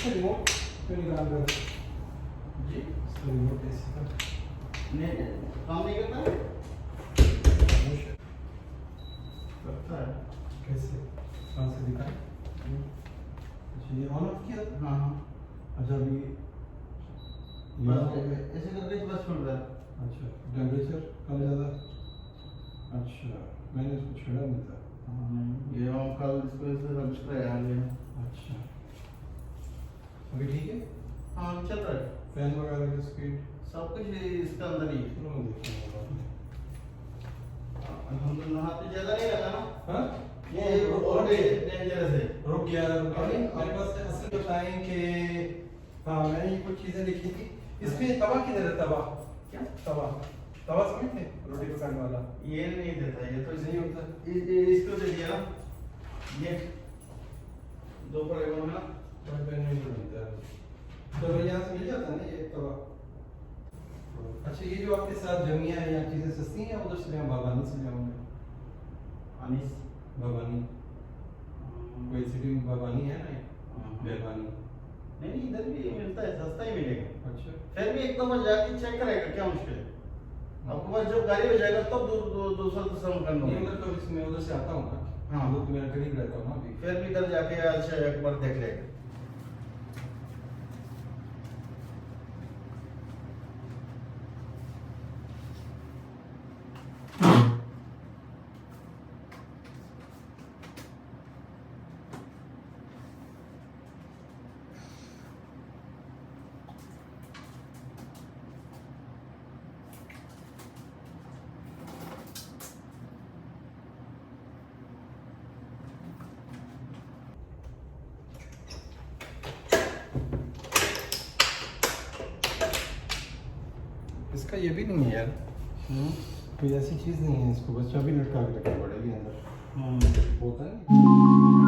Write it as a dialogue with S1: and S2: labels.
S1: Remote क्यों निकाल रहे हो?
S2: जी
S1: इसका रिमोट एसी का
S2: नहीं काम नहीं करता है?
S1: खामोश है।
S2: करता है।
S1: कैसे? कहाँ से दिखाएं? अच्छा ये ऑन ऑफ किया था?
S2: हाँ हाँ
S1: अच्छा अभी
S2: बस ऐसे करके बस छोड़ रहा है।
S1: अच्छा टेम्परेचर कम ज़्यादा? अच्छा मैंने इसको छेड़ा नहीं था।
S2: हाँ नहीं ये हम कल इसको ऐसे रजिस्टर है आ गया।
S1: अच्छा अभी ठीक है?
S2: हाँ चल रहा है
S1: फैन वगैरह की स्पीड?
S2: सब कुछ इसका अंदर ही है।
S1: चलो मैं देखूँगा बाद में।
S2: हम तो नहाते ज्यादा नहीं लगा ना।
S1: हाँ?
S2: ये बहुत डेंजरस है।
S1: रुक गया मेरे पास असल बताएं कि हाँ मैंने ये कुछ चीज़ें लिखी थी। इसमें तवा किधर है? तवा
S2: क्या?
S1: तवा तवा समझते रोटी पकाने वाला?
S2: ये नहीं देता ये तो
S1: नहीं होता।
S2: इसको दे दिया ना ये दो पड़ेगा ना।
S1: और पेन नहीं बनता है तो यहाँ से मिल जाता है ना ये तवा। अच्छा ये जो आपके साथ जमिया है यहाँ चीज़ें सस्ती हैं या उधर से मैं बाबानी से जाऊँगा?
S2: अनीस
S1: बाबानी कोई सिटी में बाबानी है ना? मेहरबानी
S2: नहीं इधर भी मिलता है सस्ता ही मिलेगा।
S1: अच्छा
S2: फिर भी एक दफा जाके चेक करेगा क्या मुश्किल है। आपके पास जब गाड़ी हो जाएगा तब दूसरा करना
S1: नहीं
S2: होगा।
S1: उधर तो इसमें उधर से आता हूँ ना।
S2: हाँ।
S1: उधर तो मेरा करीब रहता हूँ ना अभी।
S2: फिर भी इधर जाके अच्छा एक बार देख लेगा।
S1: इसका ये भी नहीं है यार। कोई ऐसी चीज़ नहीं है इसको बस चाबी लटका के रखनी पड़ेगी अंदर। होता है